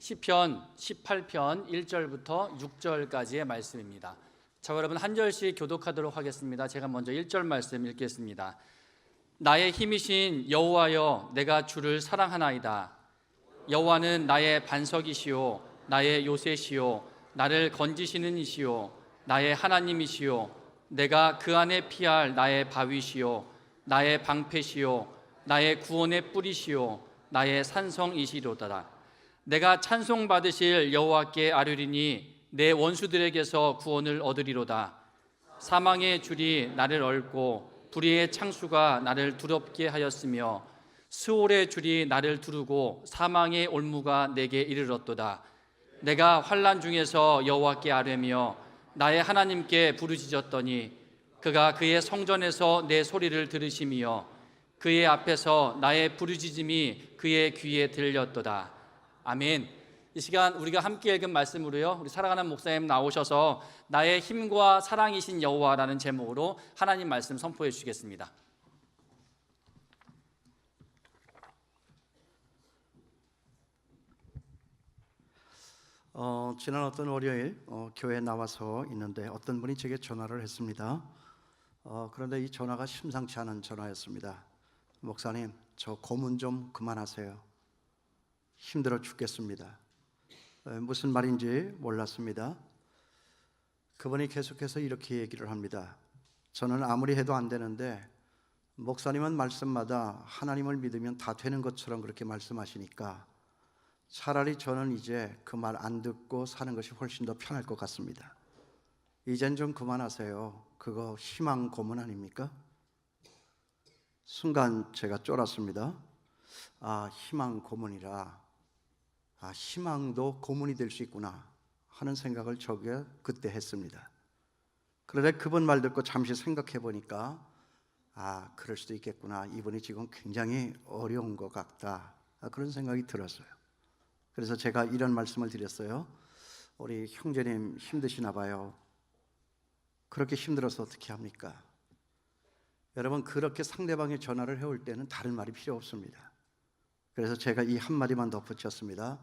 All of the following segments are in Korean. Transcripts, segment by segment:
시편 18편 1절부터 6절까지의 말씀입니다. 자, 여러분 한 절씩 교독하도록 하겠습니다. 제가 먼저 1절 말씀 읽겠습니다. 나의 힘이신 여호와여, 내가 주를 사랑하나이다. 여호와는 나의 반석이시요 나의 요새시요 나를 건지시는 이시요 나의 하나님이시요 내가 그 안에 피할 나의 바위시요 나의 방패시요 나의 구원의 뿌리시요 나의 산성이시로다. 내가 찬송받으실 여호와께 아뢰리니 내 원수들에게서 구원을 얻으리로다. 사망의 줄이 나를 얽고 불의의 창수가 나를 두렵게 하였으며 스올의 줄이 나를 두르고 사망의 올무가 내게 이르렀도다. 내가 환난 중에서 여호와께 아뢰며 나의 하나님께 부르짖었더니 그가 그의 성전에서 내 소리를 들으시며 그의 앞에서 나의 부르짖음이 그의 귀에 들렸도다. 아멘. 이 시간 우리가 함께 읽은 말씀으로요, 우리 사랑하는 목사님 나오셔서 나의 힘과 사랑이신 여호와라는 제목으로 하나님 말씀 선포해 주시겠습니다. 지난 어떤 월요일 교회에 나와서 있는데 어떤 분이 제게 전화를 했습니다. 그런데 이 전화가 심상치 않은 전화였습니다. 목사님, 저 고문 좀 그만하세요. 힘들어 죽겠습니다. 무슨 말인지 몰랐습니다. 그분이 계속해서 이렇게 얘기를 합니다. 저는 아무리 해도 안 되는데 목사님은 말씀마다 하나님을 믿으면 다 되는 것처럼 그렇게 말씀하시니까 차라리 저는 이제 그 말 안 듣고 사는 것이 훨씬 더 편할 것 같습니다. 이젠 좀 그만하세요. 그거 희망 고문 아닙니까? 순간 제가 쫄았습니다. 희망 고문이라, 희망도 고문이 될 수 있구나 하는 생각을 저게 그때 했습니다. 그런데 그분 말 듣고 잠시 생각해 보니까 그럴 수도 있겠구나. 이분이 지금 굉장히 어려운 것 같다, 그런 생각이 들었어요. 그래서 제가 이런 말씀을 드렸어요. 우리 형제님 힘드시나 봐요. 그렇게 힘들어서 어떻게 합니까? 여러분, 그렇게 상대방의 전화를 해올 때는 다른 말이 필요 없습니다. 그래서 제가 이 한마디만 덧붙였습니다.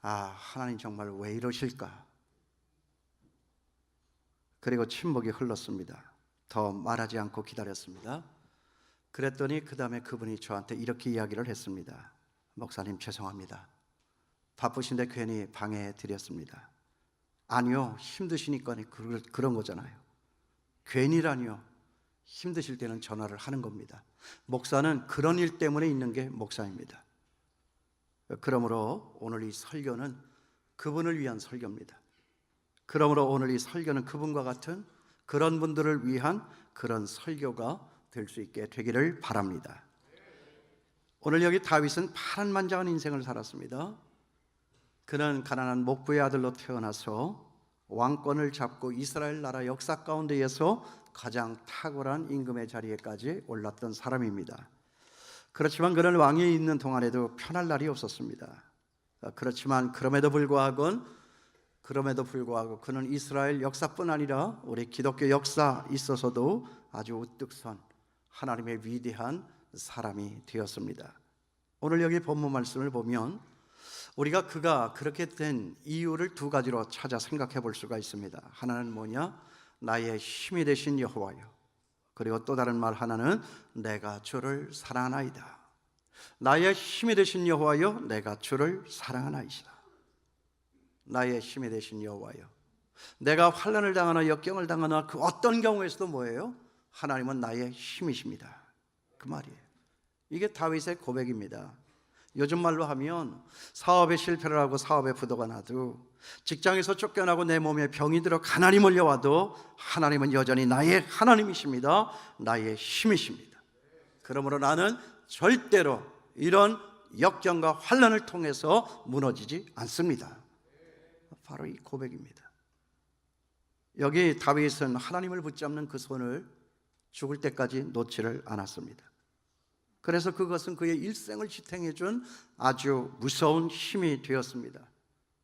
하나님 정말 왜 이러실까? 그리고 침묵이 흘렀습니다. 더 말하지 않고 기다렸습니다. 그랬더니 그 다음에 그분이 저한테 이렇게 이야기를 했습니다. 목사님 죄송합니다. 바쁘신데 괜히 방해해 드렸습니다. 아니요, 힘드시니까 그런 거잖아요. 괜히라니요. 힘드실 때는 전화를 하는 겁니다. 목사는 그런 일 때문에 있는 게 목사입니다. 그러므로 오늘 이 설교는 그분을 위한 설교입니다. 그러므로 오늘 이 설교는 그분과 같은 그런 분들을 위한 그런 설교가 될 수 있게 되기를 바랍니다. 오늘 여기 다윗은 파란만장한 인생을 살았습니다. 그는 가난한 목부의 아들로 태어나서 왕권을 잡고 이스라엘 나라 역사 가운데에서 가장 탁월한 임금의 자리에까지 올랐던 사람입니다. 그렇지만 그는 왕위에 있는 동안에도 편할 날이 없었습니다. 그렇지만 그럼에도 불구하고 그는 이스라엘 역사뿐 아니라 우리 기독교 역사 있어서도 아주 우뚝 선 하나님의 위대한 사람이 되었습니다. 오늘 여기 본문 말씀을 보면 우리가 그가 그렇게 된 이유를 두 가지로 찾아 생각해 볼 수가 있습니다. 하나는 뭐냐? 나의 힘이 되신 여호와요. 그리고 또 다른 말 하나는 내가 주를 사랑하나이다. 나의 힘이 되신 여호와여, 내가 주를 사랑하나이다. 나의 힘이 되신 여호와여, 내가 환난을 당하나 역경을 당하나 그 어떤 경우에서도 뭐예요? 하나님은 나의 힘이십니다. 그 말이에요. 이게 다윗의 고백입니다. 요즘 말로 하면 사업에 실패를 하고 사업에 부도가 나도, 직장에서 쫓겨나고 내 몸에 병이 들어 가난이 몰려와도 하나님은 여전히 나의 하나님이십니다. 나의 힘이십니다. 그러므로 나는 절대로 이런 역경과 환난을 통해서 무너지지 않습니다. 바로 이 고백입니다. 여기 다윗은 하나님을 붙잡는 그 손을 죽을 때까지 놓지를 않았습니다. 그래서 그것은 그의 일생을 지탱해 준 아주 무서운 힘이 되었습니다.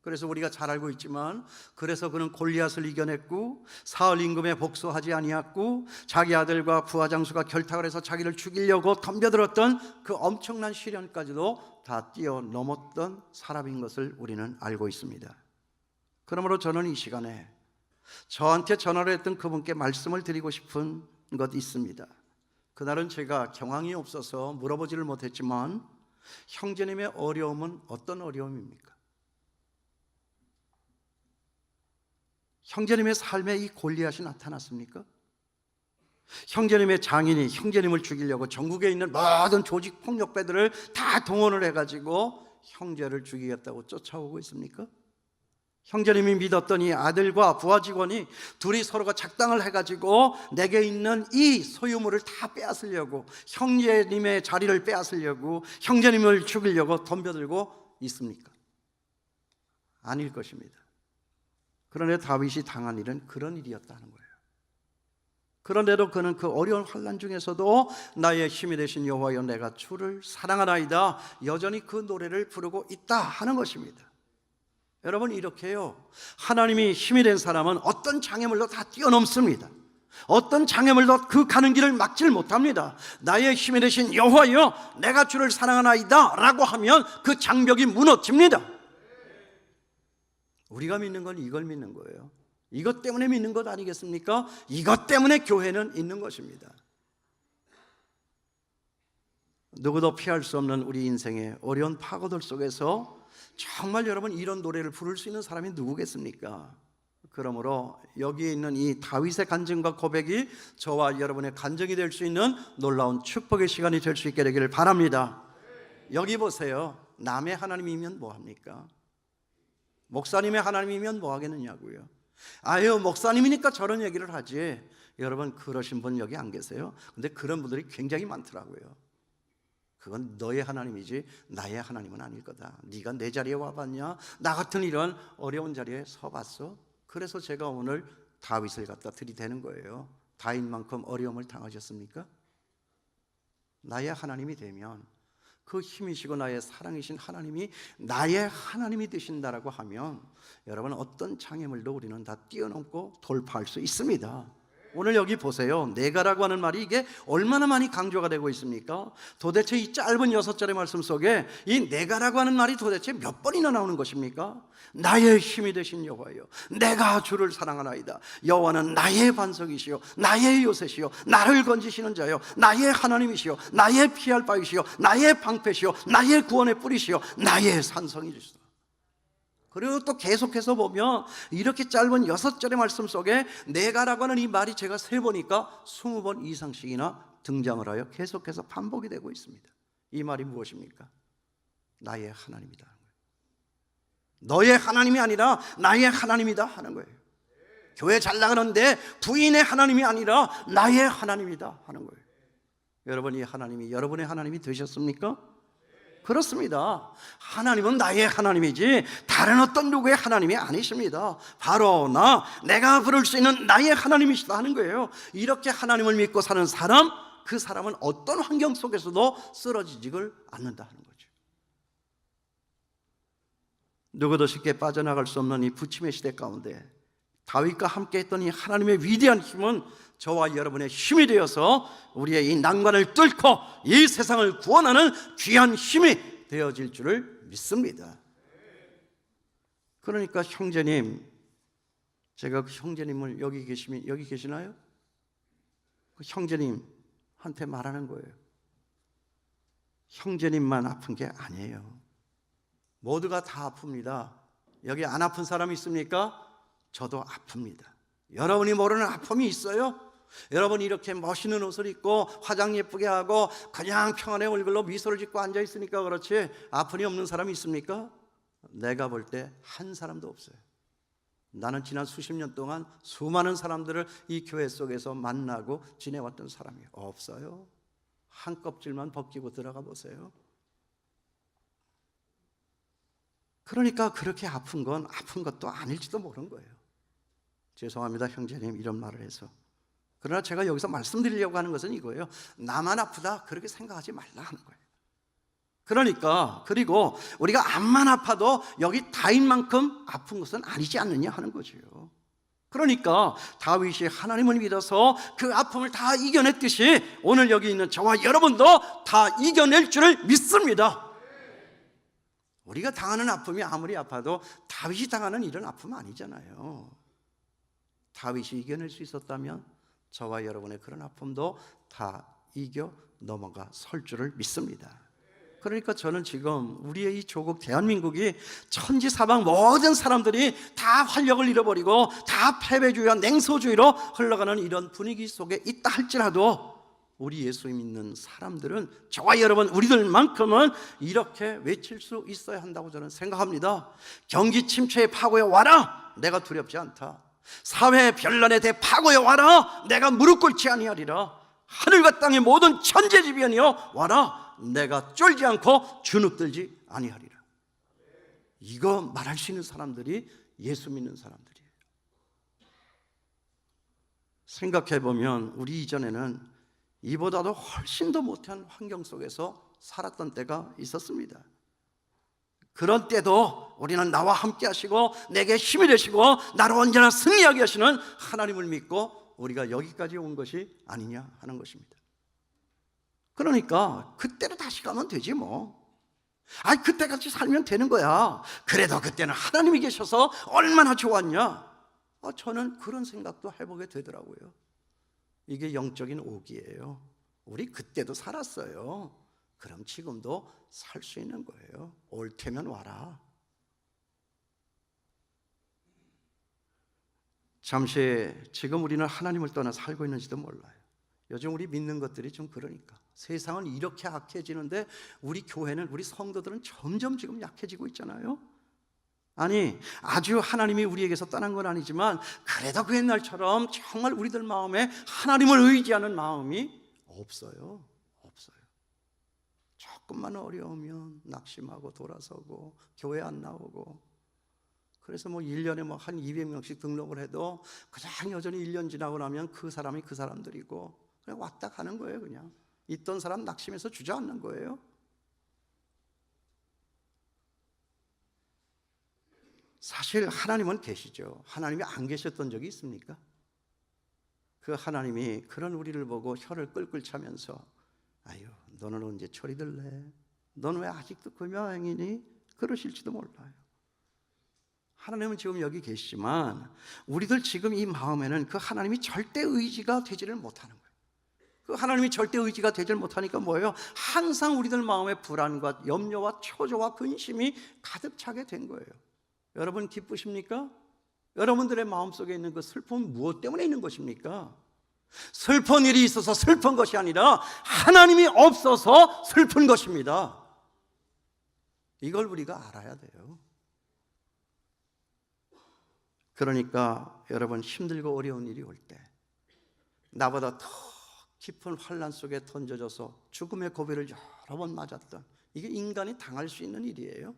그래서 우리가 잘 알고 있지만, 그래서 그는 골리앗을 이겨냈고 사흘 임금에 복수하지 아니었고, 자기 아들과 부하 장수가 결탁을 해서 자기를 죽이려고 덤벼들었던 그 엄청난 시련까지도 다 뛰어넘었던 사람인 것을 우리는 알고 있습니다. 그러므로 저는 이 시간에 저한테 전화를 했던 그분께 말씀을 드리고 싶은 것 있습니다. 그날은 제가 경황이 없어서 물어보지를 못했지만, 형제님의 어려움은 어떤 어려움입니까? 형제님의 삶에 이 골리앗이 나타났습니까? 형제님의 장인이 형제님을 죽이려고 전국에 있는 모든 조직 폭력배들을 다 동원을 해가지고 형제를 죽이겠다고 쫓아오고 있습니까? 형제님이 믿었던 이 아들과 부하 직원이 둘이 서로가 작당을 해가지고 내게 있는 이 소유물을 다 빼앗으려고, 형제님의 자리를 빼앗으려고, 형제님을 죽이려고 덤벼들고 있습니까? 아닐 것입니다. 그런데 다윗이 당한 일은 그런 일이었다는 거예요. 그런데도 그는 그 어려운 환난 중에서도 나의 힘이 되신 여호와여 내가 주를 사랑하나이다, 여전히 그 노래를 부르고 있다 하는 것입니다. 여러분, 이렇게요, 하나님이 힘이 된 사람은 어떤 장애물도 다 뛰어넘습니다. 어떤 장애물도 그 가는 길을 막질 못합니다. 나의 힘이 되신 여호와여 내가 주를 사랑하나이다 라고 하면 그 장벽이 무너집니다. 우리가 믿는 건 이걸 믿는 거예요. 이것 때문에 믿는 것 아니겠습니까? 이것 때문에 교회는 있는 것입니다. 누구도 피할 수 없는 우리 인생의 어려운 파고들 속에서 정말 여러분 이런 노래를 부를 수 있는 사람이 누구겠습니까? 그러므로 여기에 있는 이 다윗의 간증과 고백이 저와 여러분의 간증이 될 수 있는 놀라운 축복의 시간이 될 수 있게 되기를 바랍니다. 여기 보세요. 남의 하나님이면 뭐합니까? 목사님의 하나님이면 뭐 하겠느냐고요. 아유, 목사님이니까 저런 얘기를 하지. 여러분, 그러신 분 여기 안 계세요? 근데 그런 분들이 굉장히 많더라고요. 그건 너의 하나님이지 나의 하나님은 아닐 거다. 네가 내 자리에 와봤냐? 나 같은 이런 어려운 자리에 서봤어? 그래서 제가 오늘 다윗을 갖다 들이대는 거예요. 다윗만큼 어려움을 당하셨습니까? 나의 하나님이 되면, 그 힘이시고 나의 사랑이신 하나님이 나의 하나님이 되신다라고 하면 여러분 어떤 장애물도 우리는 다 뛰어넘고 돌파할 수 있습니다. 오늘 여기 보세요. 내가라고 하는 말이 이게 얼마나 많이 강조가 되고 있습니까? 도대체 이 짧은 6절의 말씀 속에 이 내가라고 하는 말이 도대체 몇 번이나 나오는 것입니까? 나의 힘이 되신 여호와여 내가 주를 사랑하나이다. 여호와는 나의 반석이시요 나의 요새시요 나를 건지시는 자요 나의 하나님이시요 나의 피할 바이시요 나의 방패시요 나의 구원의 뿌리시요 나의 산성이시다. 그리고 또 계속해서 보면 이렇게 짧은 6절의 말씀 속에 내가라고 하는 이 말이 제가 세보니까 20번 이상씩이나 등장을 하여 계속해서 반복이 되고 있습니다. 이 말이 무엇입니까? 나의 하나님이다. 너의 하나님이 아니라 나의 하나님이다 하는 거예요. 교회 잘 나가는데 부인의 하나님이 아니라 나의 하나님이다 하는 거예요. 여러분, 이 하나님이 여러분의 하나님이 되셨습니까? 그렇습니다. 하나님은 나의 하나님이지 다른 어떤 누구의 하나님이 아니십니다. 바로 내가 부를 수 있는 나의 하나님이시다 하는 거예요. 이렇게 하나님을 믿고 사는 사람, 그 사람은 어떤 환경 속에서도 쓰러지지를 않는다 하는 거죠. 누구도 쉽게 빠져나갈 수 없는 이 부침의 시대 가운데 다윗과 함께 했던 이 하나님의 위대한 힘은 저와 여러분의 힘이 되어서 우리의 이 난관을 뚫고 이 세상을 구원하는 귀한 힘이 되어질 줄을 믿습니다. 그러니까 형제님, 제가 그 형제님을 여기 계시나요? 그 형제님한테 말하는 거예요. 형제님만 아픈 게 아니에요. 모두가 다 아픕니다. 여기 안 아픈 사람 있습니까? 저도 아픕니다. 여러분이 모르는 아픔이 있어요? 여러분이 이렇게 멋있는 옷을 입고 화장 예쁘게 하고 그냥 평안의 얼굴로 미소를 짓고 앉아 있으니까 그렇지 아픔이 없는 사람이 있습니까? 내가 볼 때 한 사람도 없어요. 나는 지난 수십 년 동안 수많은 사람들을 이 교회 속에서 만나고 지내왔던 사람이 없어요. 한 껍질만 벗기고 들어가 보세요. 그러니까 그렇게 아픈 건 아픈 것도 아닐지도 모르는 거예요. 죄송합니다, 형제님, 이런 말을 해서. 그러나 제가 여기서 말씀드리려고 하는 것은 이거예요. 나만 아프다 그렇게 생각하지 말라 하는 거예요. 그러니까 그리고 우리가 암만 아파도 여기 다윗만큼 아픈 것은 아니지 않느냐 하는 거죠. 그러니까 다윗이 하나님을 믿어서 그 아픔을 다 이겨냈듯이 오늘 여기 있는 저와 여러분도 다 이겨낼 줄을 믿습니다. 우리가 당하는 아픔이 아무리 아파도 다윗이 당하는 이런 아픔은 아니잖아요. 다윗이 이겨낼 수 있었다면 저와 여러분의 그런 아픔도 다 이겨 넘어가 설 줄을 믿습니다. 그러니까 저는 지금 우리의 이 조국 대한민국이 천지사방 모든 사람들이 다 활력을 잃어버리고 다 패배주의와 냉소주의로 흘러가는 이런 분위기 속에 있다 할지라도 우리 예수 믿는 사람들은 저와 여러분 우리들만큼은 이렇게 외칠 수 있어야 한다고 저는 생각합니다. 경기 침체의 파고에 와라, 내가 두렵지 않다. 사회 변란에 대해 파고에 와라, 내가 무릎 꿇지 아니하리라. 하늘과 땅의 모든 천재지변이여 와라, 내가 쫄지 않고 주눅들지 아니하리라. 이거 말할 수 있는 사람들이 예수 믿는 사람들이에요. 생각해보면 우리 이전에는 이보다도 훨씬 더 못한 환경 속에서 살았던 때가 있었습니다. 그런 때도 우리는 나와 함께 하시고 내게 힘이 되시고 나를 언제나 승리하게 하시는 하나님을 믿고 우리가 여기까지 온 것이 아니냐 하는 것입니다. 그러니까 그때로 다시 가면 되지 뭐. 그때같이 살면 되는 거야. 그래도 그때는 하나님이 계셔서 얼마나 좋았냐. 저는 그런 생각도 해보게 되더라고요. 이게 영적인 오기예요. 우리 그때도 살았어요. 그럼 지금도 살 수 있는 거예요. 올 테면 와라. 잠시 지금 우리는 하나님을 떠나 살고 있는지도 몰라요. 요즘 우리 믿는 것들이 좀 그러니까 세상은 이렇게 악해지는데 우리 교회는, 우리 성도들은 점점 지금 약해지고 있잖아요. 아니, 아주 하나님이 우리에게서 떠난 건 아니지만 그래도 그 옛날처럼 정말 우리들 마음에 하나님을 의지하는 마음이 없어요. 조금만 어려우면 낙심하고 돌아서고 교회 안 나오고, 그래서 1년에 한 200명씩 등록을 해도 그냥 여전히 1년 지나고 나면 그 사람이 그 사람들이고 그냥 왔다 가는 거예요. 그냥 있던 사람 낙심해서 주저앉는 거예요. 사실 하나님은 계시죠. 하나님이 안 계셨던 적이 있습니까? 그 하나님이 그런 우리를 보고 혀를 끌끌 차면서 아유, 너는 언제 처리될래? 너는 왜 아직도 그 묘행이니? 그러실지도 몰라요. 하나님은 지금 여기 계시지만 우리들 지금 이 마음에는 그 하나님이 절대 의지가 되지를 못하는 거예요. 그 하나님이 절대 의지가 되질 못하니까 뭐예요? 항상 우리들 마음에 불안과 염려와 초조와 근심이 가득 차게 된 거예요. 여러분 기쁘십니까? 여러분들의 마음속에 있는 그 슬픔은 무엇 때문에 있는 것입니까? 슬픈 일이 있어서 슬픈 것이 아니라 하나님이 없어서 슬픈 것입니다. 이걸 우리가 알아야 돼요. 그러니까 여러분 힘들고 어려운 일이 올 때 나보다 더 깊은 환난 속에 던져져서 죽음의 고비를 여러 번 맞았던, 이게 인간이 당할 수 있는 일이에요.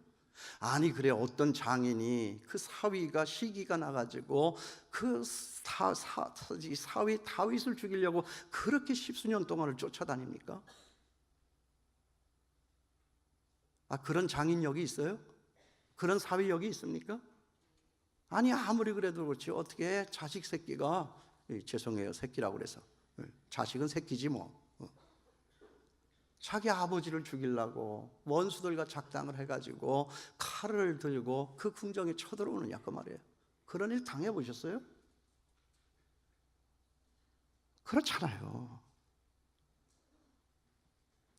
아니 그래, 어떤 장인이 그 사위가 시기가 나가지고 그 사위 다윗을 죽이려고 그렇게 십수년 동안을 쫓아다닙니까? 그런 장인 여기 있어요? 그런 사위 여기 있습니까? 아니 아무리 그래도 그렇지 어떻게 자식 새끼가, 죄송해요 새끼라고 그래서, 자식은 새끼지 뭐, 자기 아버지를 죽이려고 원수들과 작당을 해가지고 칼을 들고 그 궁정에 쳐들어오느냐 그 말이에요. 그런 일 당해보셨어요? 그렇잖아요.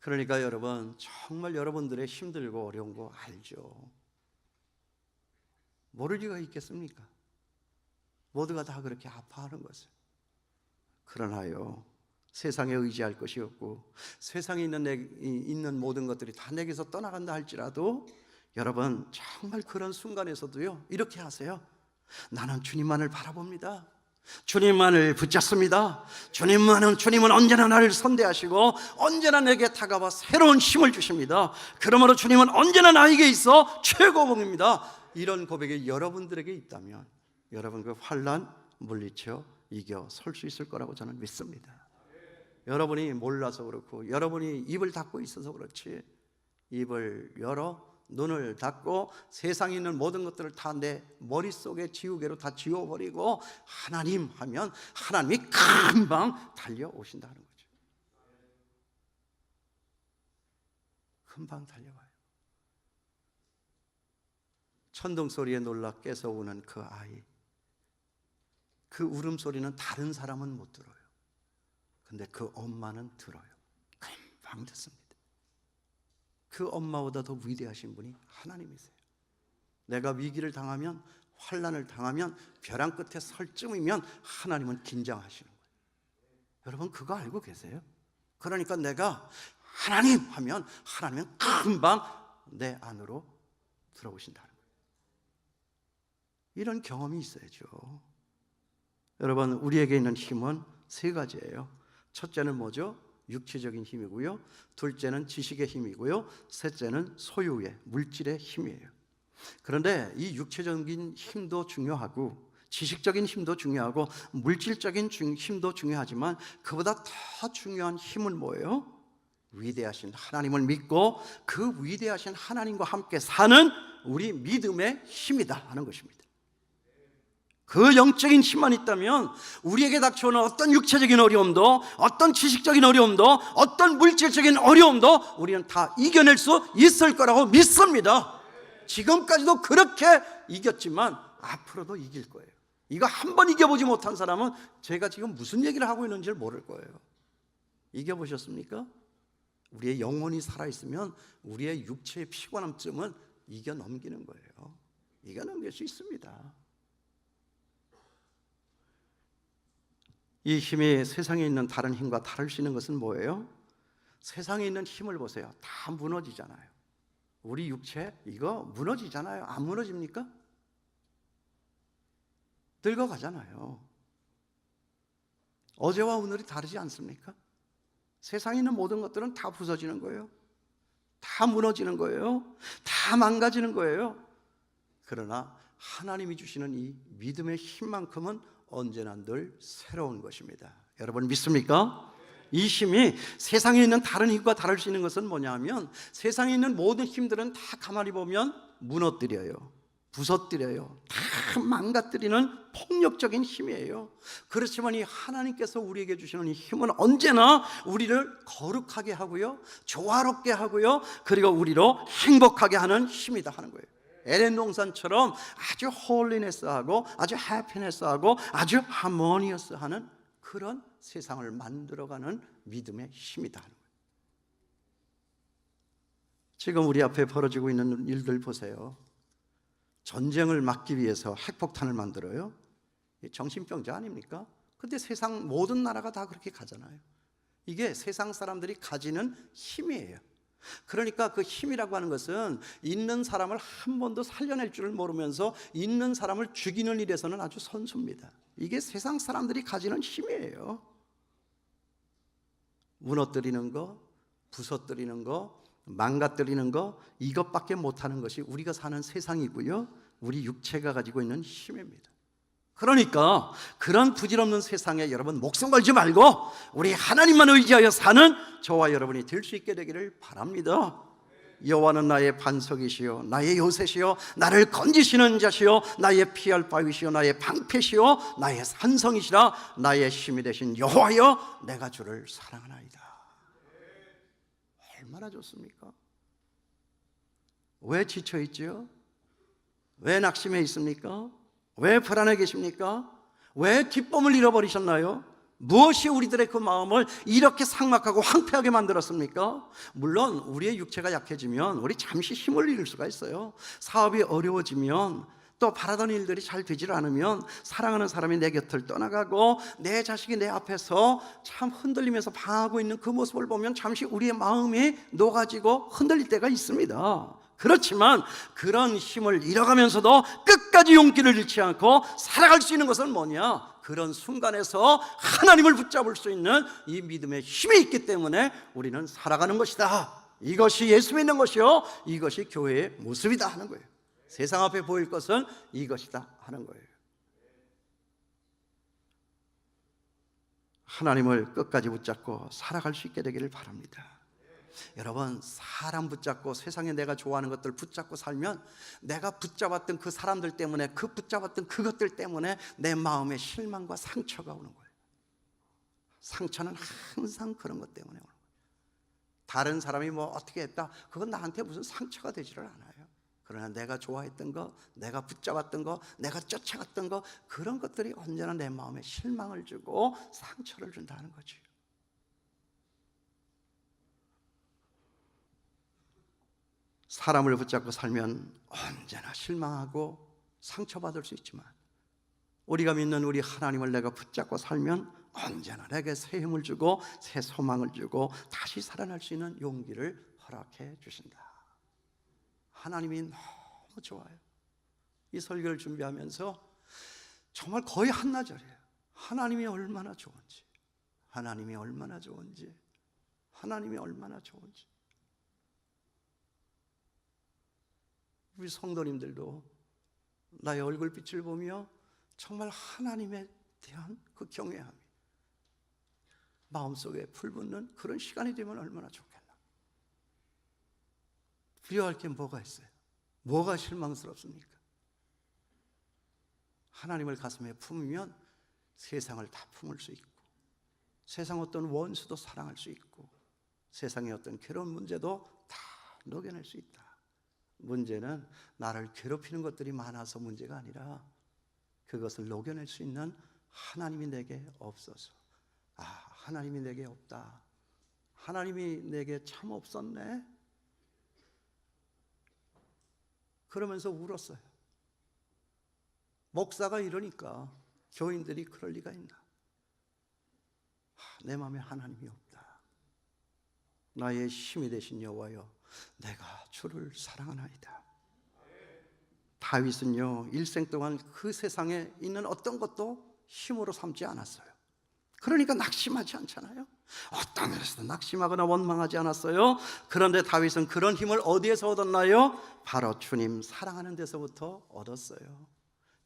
그러니까 여러분 정말 여러분들의 힘들고 어려운 거 알죠. 모를 리가 있겠습니까? 모두가 다 그렇게 아파하는 것을. 그러나요, 세상에 의지할 것이 없고 세상에 있는 모든 것들이 다 내게서 떠나간다 할지라도 여러분 정말 그런 순간에서도요 이렇게 하세요. 나는 주님만을 바라봅니다. 주님만을 붙잡습니다. 주님은 언제나 나를 선대하시고 언제나 내게 다가와 새로운 힘을 주십니다. 그러므로 주님은 언제나 나에게 있어 최고봉입니다. 이런 고백이 여러분들에게 있다면 여러분 그 환난 물리쳐 이겨 설 수 있을 거라고 저는 믿습니다. 여러분이 몰라서 그렇고 여러분이 입을 닫고 있어서 그렇지 입을 열어 눈을 닫고 세상에 있는 모든 것들을 다 내 머릿속에 지우개로 다 지워버리고 하나님 하면 하나님이 금방 달려오신다는 거죠. 금방 달려와요. 천둥소리에 놀라 깨서 우는 그 아이, 그 울음소리는 다른 사람은 못 들어요. 근데 그 엄마는 들어요. 금방 듣습니다. 그 엄마보다 더 위대하신 분이 하나님이세요. 내가 위기를 당하면, 환난을 당하면, 벼랑 끝에 설쯤이면 하나님은 긴장하시는 거예요. 여러분 그거 알고 계세요? 그러니까 내가 하나님 하면 하나님은 금방 내 안으로 들어오신다는 거예요. 이런 경험이 있어야죠. 여러분 우리에게 있는 힘은 세 가지예요. 첫째는 뭐죠? 육체적인 힘이고요. 둘째는 지식의 힘이고요. 셋째는 소유의 물질의 힘이에요. 그런데 이 육체적인 힘도 중요하고 지식적인 힘도 중요하고 물질적인 힘도 중요하지만 그보다 더 중요한 힘은 뭐예요? 위대하신 하나님을 믿고 그 위대하신 하나님과 함께 사는 우리 믿음의 힘이다 하는 것입니다. 그 영적인 힘만 있다면 우리에게 닥쳐오는 어떤 육체적인 어려움도, 어떤 지식적인 어려움도, 어떤 물질적인 어려움도 우리는 다 이겨낼 수 있을 거라고 믿습니다. 지금까지도 그렇게 이겼지만 앞으로도 이길 거예요. 이거 한 번 이겨보지 못한 사람은 제가 지금 무슨 얘기를 하고 있는지 모를 거예요. 이겨보셨습니까? 우리의 영혼이 살아있으면 우리의 육체의 피곤함쯤은 이겨넘기는 거예요. 이겨넘길 수 있습니다. 이 힘이 세상에 있는 다른 힘과 다를 수 있는 것은 뭐예요? 세상에 있는 힘을 보세요. 다 무너지잖아요. 우리 육체 이거 무너지잖아요. 안 무너집니까? 늙어가잖아요. 어제와 오늘이 다르지 않습니까? 세상에 있는 모든 것들은 다 부서지는 거예요. 다 무너지는 거예요. 다 망가지는 거예요. 그러나 하나님이 주시는 이 믿음의 힘만큼은 언제나 늘 새로운 것입니다. 여러분 믿습니까? 이 힘이 세상에 있는 다른 힘과 다를 수 있는 것은 뭐냐면 세상에 있는 모든 힘들은 다 가만히 보면 무너뜨려요. 부서뜨려요. 다 망가뜨리는 폭력적인 힘이에요. 그렇지만 이 하나님께서 우리에게 주시는 이 힘은 언제나 우리를 거룩하게 하고요, 조화롭게 하고요, 그리고 우리로 행복하게 하는 힘이다 하는 거예요. 에덴 동산처럼 아주 홀리네스하고 아주 해피네스하고 아주 하모니어스하는 그런 세상을 만들어가는 믿음의 힘이다 하는 거예요. 지금 우리 앞에 벌어지고 있는 일들 보세요. 전쟁을 막기 위해서 핵폭탄을 만들어요. 정신병자 아닙니까? 근데 세상 모든 나라가 다 그렇게 가잖아요. 이게 세상 사람들이 가지는 힘이에요. 그러니까 그 힘이라고 하는 것은 있는 사람을 한 번도 살려낼 줄을 모르면서 있는 사람을 죽이는 일에서는 아주 선수입니다. 이게 세상 사람들이 가지는 힘이에요. 무너뜨리는 거, 부서뜨리는 거, 망가뜨리는 거, 이것밖에 못하는 것이 우리가 사는 세상이고요, 우리 육체가 가지고 있는 힘입니다. 그러니까 그런 부질없는 세상에 여러분 목숨 걸지 말고 우리 하나님만 의지하여 사는 저와 여러분이 될 수 있게 되기를 바랍니다. 여호와는 나의 반석이시요 나의 요새시요 나를 건지시는 자시요 나의 피할 바위시요 나의 방패시요 나의 산성이시라. 나의 힘이 되신 여호와여 내가 주를 사랑하나이다. 얼마나 좋습니까? 왜 지쳐있지요? 왜 낙심해 있습니까? 왜 불안해 계십니까? 왜 기쁨을 잃어버리셨나요? 무엇이 우리들의 그 마음을 이렇게 삭막하고 황폐하게 만들었습니까? 물론 우리의 육체가 약해지면 우리 잠시 힘을 잃을 수가 있어요. 사업이 어려워지면, 또 바라던 일들이 잘 되질 않으면 사랑하는 사람이 내 곁을 떠나가고 내 자식이 내 앞에서 참 흔들리면서 방하고 있는 그 모습을 보면 잠시 우리의 마음이 녹아지고 흔들릴 때가 있습니다. 그렇지만 그런 힘을 잃어가면서도 끝까지 용기를 잃지 않고 살아갈 수 있는 것은 뭐냐? 그런 순간에서 하나님을 붙잡을 수 있는 이 믿음의 힘이 있기 때문에 우리는 살아가는 것이다. 이것이 예수 믿는 것이요, 이것이 교회의 모습이다 하는 거예요. 세상 앞에 보일 것은 이것이다 하는 거예요. 하나님을 끝까지 붙잡고 살아갈 수 있게 되기를 바랍니다. 여러분, 사람 붙잡고 세상에 내가 좋아하는 것들 붙잡고 살면 내가 붙잡았던 그 사람들 때문에, 그 붙잡았던 그것들 때문에 내 마음에 실망과 상처가 오는 거예요. 상처는 항상 그런 것 때문에 오는 거예요. 다른 사람이 뭐 어떻게 했다, 그건 나한테 무슨 상처가 되지를 않아요. 그러나 내가 좋아했던 거, 내가 붙잡았던 거, 내가 쫓아갔던 거, 그런 것들이 언제나 내 마음에 실망을 주고 상처를 준다는 거죠. 사람을 붙잡고 살면 언제나 실망하고 상처받을 수 있지만, 우리가 믿는 우리 하나님을 내가 붙잡고 살면 언제나 내게 새 힘을 주고 새 소망을 주고 다시 살아날 수 있는 용기를 허락해 주신다. 하나님이 너무 좋아요. 이 설교를 준비하면서 정말 거의 한나절이에요. 하나님이 얼마나 좋은지, 하나님이 얼마나 좋은지, 하나님이 얼마나 좋은지. 우리 성도님들도 나의 얼굴빛을 보며 정말 하나님에 대한 그 경외함이 마음속에 불붙는 그런 시간이 되면 얼마나 좋겠나. 두려워할 게 뭐가 있어요? 뭐가 실망스럽습니까? 하나님을 가슴에 품으면 세상을 다 품을 수 있고, 세상 어떤 원수도 사랑할 수 있고, 세상의 어떤 괴로운 문제도 다 녹여낼 수 있다. 문제는 나를 괴롭히는 것들이 많아서 문제가 아니라 그것을 녹여낼 수 있는 하나님이 내게 없어서, 하나님이 내게 없다, 하나님이 내게 참 없었네, 그러면서 울었어요. 목사가 이러니까 교인들이 그럴 리가 있나. 내 마음에 하나님이 없다. 나의 힘이 되신 여호와여, 내가 주를 사랑하나이다. 다윗은요, 일생 동안 그 세상에 있는 어떤 것도 힘으로 삼지 않았어요. 그러니까 낙심하지 않잖아요. 어떤 일에서도 낙심하거나 원망하지 않았어요. 그런데 다윗은 그런 힘을 어디에서 얻었나요? 바로 주님 사랑하는 데서부터 얻었어요.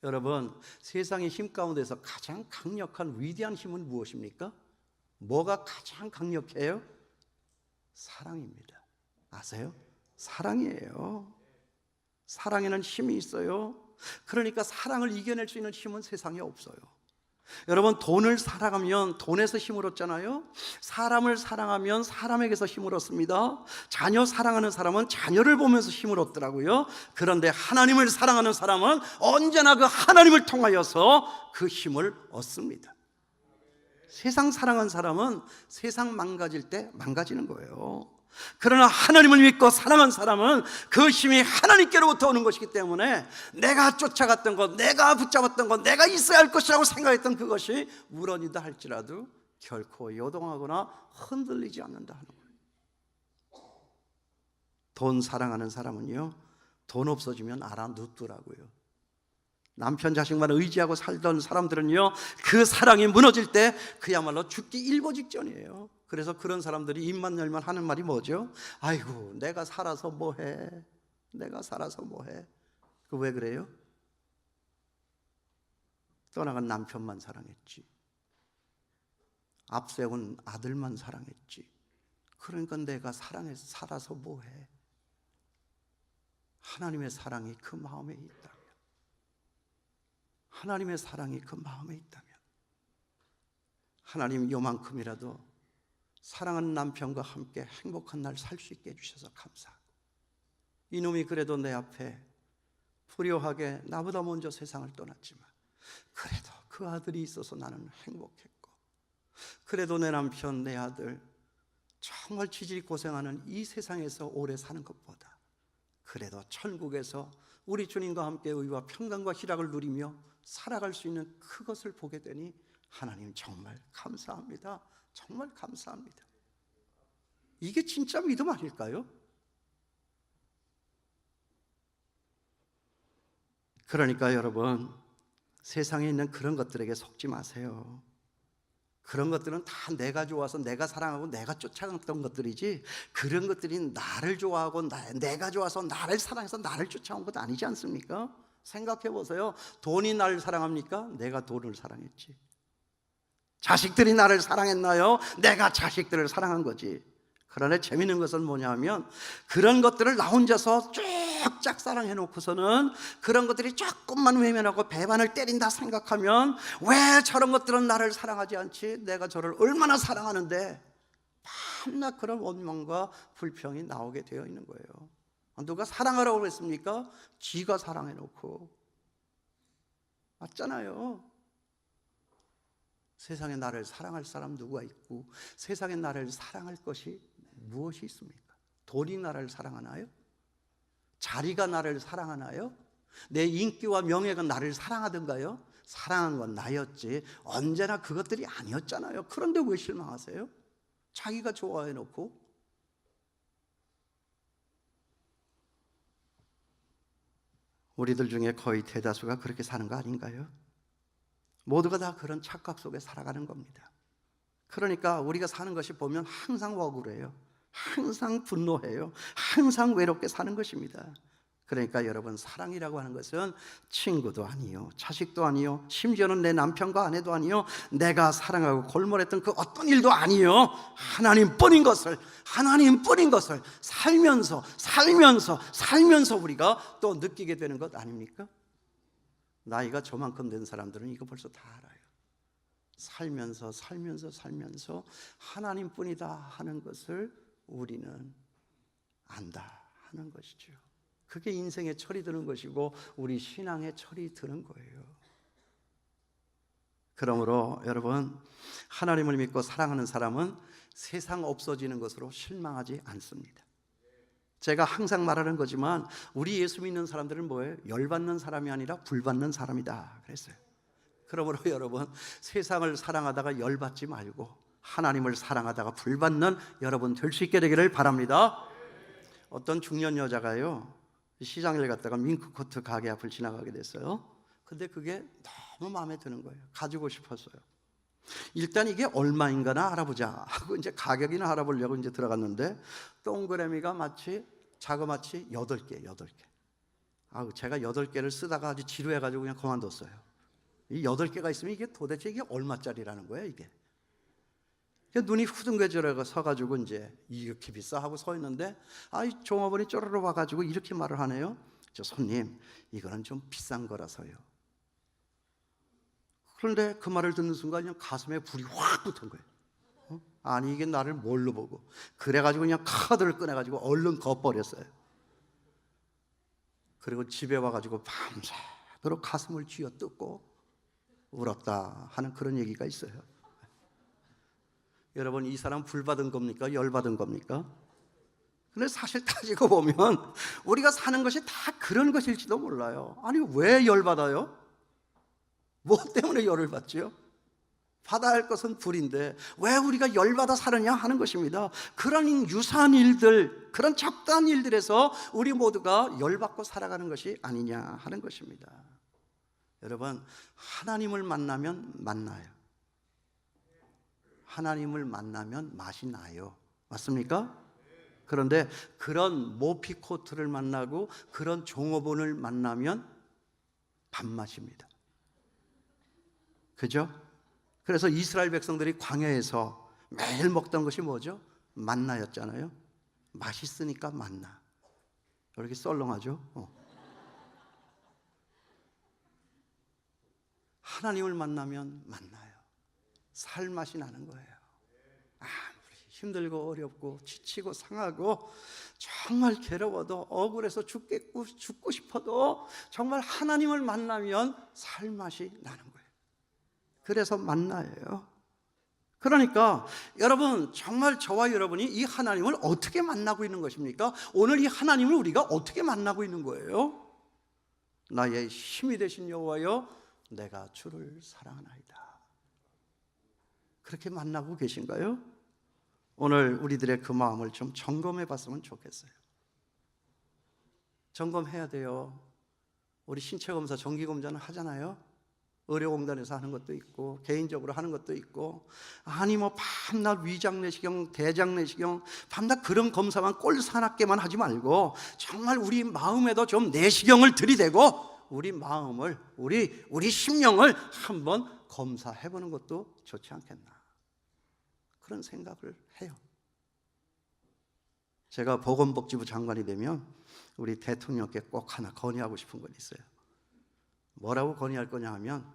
여러분, 세상의 힘 가운데서 가장 강력한 위대한 힘은 무엇입니까? 뭐가 가장 강력해요? 사랑입니다. 아세요? 사랑이에요. 사랑에는 힘이 있어요. 그러니까 사랑을 이겨낼 수 있는 힘은 세상에 없어요. 여러분, 돈을 사랑하면 돈에서 힘을 얻잖아요. 사람을 사랑하면 사람에게서 힘을 얻습니다. 자녀 사랑하는 사람은 자녀를 보면서 힘을 얻더라고요. 그런데 하나님을 사랑하는 사람은 언제나 그 하나님을 통하여서 그 힘을 얻습니다. 세상 사랑하는 사람은 세상 망가질 때 망가지는 거예요. 그러나 하나님을 믿고 사랑한 사람은 그 힘이 하나님께로부터 오는 것이기 때문에 내가 쫓아갔던 것, 내가 붙잡았던 것, 내가 있어야 할 것이라고 생각했던 그것이 무너진다 할지라도 결코 요동하거나 흔들리지 않는다 하는 거예요. 돈 사랑하는 사람은요, 돈 없어지면 알아눕더라고요. 남편 자식만 의지하고 살던 사람들은요, 그 사랑이 무너질 때 그야말로 죽기 일보 직전이에요. 그래서 그런 사람들이 입만 열면 하는 말이 뭐죠? 아이고, 내가 살아서 뭐해? 내가 살아서 뭐해? 그 왜 그래요? 떠나간 남편만 사랑했지, 앞세운 아들만 사랑했지. 그러니까 내가 사랑해서 살아서 뭐해? 하나님의 사랑이 그 마음에 있다면, 하나님의 사랑이 그 마음에 있다면, 하나님 요만큼이라도 사랑하는 남편과 함께 행복한 날 살 수 있게 해주셔서 감사하고, 이놈이 그래도 내 앞에 불효하게 나보다 먼저 세상을 떠났지만 그래도 그 아들이 있어서 나는 행복했고, 그래도 내 남편, 내 아들 정말 지질이 고생하는 이 세상에서 오래 사는 것보다 그래도 천국에서 우리 주님과 함께 의와 평강과 희락을 누리며 살아갈 수 있는 그것을 보게 되니 하나님 정말 감사합니다. 정말 감사합니다. 이게 진짜 믿음 아닐까요? 그러니까 여러분, 세상에 있는 그런 것들에게 속지 마세요. 그런 것들은 다 내가 좋아서 내가 사랑하고 내가 쫓아갔던 것들이지, 그런 것들이 나를 좋아하고 내가 좋아서 나를 사랑해서 나를 쫓아온 것 아니지 않습니까? 생각해 보세요. 돈이 나를 사랑합니까? 내가 돈을 사랑했지. 자식들이 나를 사랑했나요? 내가 자식들을 사랑한 거지. 그러나 재미있는 것은 뭐냐면 그런 것들을 나 혼자서 쭉 짝사랑해 놓고서는 그런 것들이 조금만 외면하고 배반을 때린다 생각하면 왜 저런 것들은 나를 사랑하지 않지? 내가 저를 얼마나 사랑하는데 밤낮 그런 원망과 불평이 나오게 되어 있는 거예요. 누가 사랑하라고 그랬습니까? 지가 사랑해 놓고. 맞잖아요. 세상에 나를 사랑할 사람 누가 있고 세상에 나를 사랑할 것이 무엇이 있습니까? 돈이 나를 사랑하나요? 자리가 나를 사랑하나요? 내 인기와 명예가 나를 사랑하던가요? 사랑한 건 나였지 언제나 그것들이 아니었잖아요. 그런데 왜 실망하세요? 자기가 좋아해 놓고. 우리들 중에 거의 대다수가 그렇게 사는 거 아닌가요? 모두가 다 그런 착각 속에 살아가는 겁니다. 그러니까 우리가 사는 것이 보면 항상 억울해요. 항상 분노해요. 항상 외롭게 사는 것입니다. 그러니까 여러분, 사랑이라고 하는 것은 친구도 아니요, 자식도 아니요, 심지어는 내 남편과 아내도 아니요, 내가 사랑하고 골몰했던 그 어떤 일도 아니요, 하나님뿐인 것을 살면서 우리가 또 느끼게 되는 것 아닙니까? 나이가 저만큼 된 사람들은 이거 벌써 다 알아요. 살면서 하나님뿐이다 하는 것을 우리는 안다 하는 것이죠. 그게 인생의 철이 드는 것이고 우리 신앙의 철이 드는 거예요. 그러므로 여러분, 하나님을 믿고 사랑하는 사람은 세상 없어지는 것으로 실망하지 않습니다. 제가 항상 말하는 거지만 우리 예수 믿는 사람들은 뭐예요? 열받는 사람이 아니라 불받는 사람이다 그랬어요. 그러므로 여러분, 세상을 사랑하다가 열받지 말고 하나님을 사랑하다가 불받는 여러분 될 수 있게 되기를 바랍니다. 어떤 중년 여자가요, 시장을 갔다가 밍크코트 가게 앞을 지나가게 됐어요. 근데 그게 너무 마음에 드는 거예요. 가지고 싶었어요. 일단 이게 얼마인가나 알아보자 하고 이제 가격이나 알아보려고 이제 들어갔는데 동그라미가 자그마치 8개. 제가 8개를 쓰다가 아주 지루해가지고 그냥 그만뒀어요. 이 8개가 있으면 이게 도대체 이게 얼마짜리라는 거예요, 이게. 눈이 후둥개져가 서가지고 이제 이렇게 비싸 하고 서 있는데 종업원이 쪼르르 와가지고 이렇게 말을 하네요. 저 손님, 이거는 좀 비싼 거라서요. 그런데 그 말을 듣는 순간 그냥 가슴에 불이 확 붙은 거예요. 아니 이게 나를 뭘로 보고. 그래가지고 그냥 카드를 꺼내가지고 얼른 걷버렸어요. 그리고 집에 와가지고 밤새도록 가슴을 쥐어뜯고 울었다 하는 그런 얘기가 있어요. 여러분, 이 사람 불받은 겁니까? 열받은 겁니까? 근데 사실 따지고 보면 우리가 사는 것이 다 그런 것일지도 몰라요. 아니 왜 열받아요? 뭐 때문에 열을 받지요? 받아야 할 것은 불인데 왜 우리가 열받아 사느냐 하는 것입니다. 그런 유사한 일들, 그런 적당한 일들에서 우리 모두가 열받고 살아가는 것이 아니냐 하는 것입니다. 여러분, 하나님을 만나면 만나요. 하나님을 만나면 맛이 나요. 맞습니까? 그런데 그런 모피코트를 만나고 그런 종업원을 만나면 밥맛입니다. 그죠? 그래서 이스라엘 백성들이 광야에서 매일 먹던 것이 뭐죠? 만나였잖아요. 맛있으니까 만나. 이렇게 썰렁하죠? 하나님을 만나면 만나요. 살 맛이 나는 거예요. 아무리 힘들고 어렵고 지치고 상하고 정말 괴로워도 억울해서 죽고 싶어도 정말 하나님을 만나면 살 맛이 나는 거예요. 그래서 만나예요. 그러니까 여러분, 정말 저와 여러분이 이 하나님을 어떻게 만나고 있는 것입니까? 오늘 이 하나님을 우리가 어떻게 만나고 있는 거예요? 나의 힘이 되신 여호와여, 내가 주를 사랑하나이다. 그렇게 만나고 계신가요? 오늘 우리들의 그 마음을 좀 점검해 봤으면 좋겠어요. 점검해야 돼요. 우리 신체검사, 정기검사는 하잖아요. 의료공단에서 하는 것도 있고 개인적으로 하는 것도 있고, 아니 뭐 밤낮 위장내시경, 대장내시경 밤낮 그런 검사만 꼴사납게만 하지 말고 정말 우리 마음에도 좀 내시경을 들이대고 우리 마음을, 우리 심령을 한번 검사해보는 것도 좋지 않겠나, 그런 생각을 해요. 제가 보건복지부 장관이 되면 우리 대통령께 꼭 하나 건의하고 싶은 건 있어요. 뭐라고 건의할 거냐 하면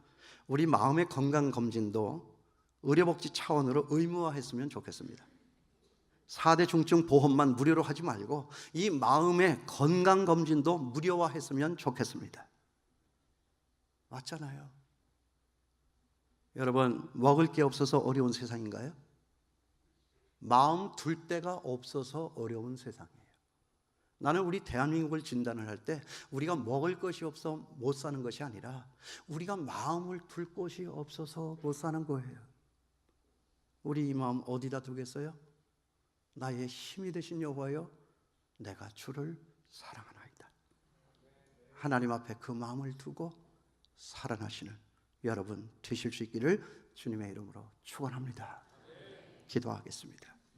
우리 마음의 건강검진도 의료복지 차원으로 의무화했으면 좋겠습니다. 4대 중증 보험만 무료로 하지 말고 이 마음의 건강검진도 무료화했으면 좋겠습니다. 맞잖아요. 여러분, 먹을 게 없어서 어려운 세상인가요? 마음 둘 데가 없어서 어려운 세상이에요. 나는 우리 대한민국을 진단을 할 때 우리가 먹을 것이 없어 못 사는 것이 아니라 우리가 마음을 둘 곳이 없어서 못 사는 거예요. 우리 이 마음 어디다 두겠어요? 나의 힘이 되신 여호와여, 내가 주를 사랑하나이다. 하나님 앞에 그 마음을 두고 살아나시는 여러분 되실 수 있기를 주님의 이름으로 축원합니다. 기도하겠습니다.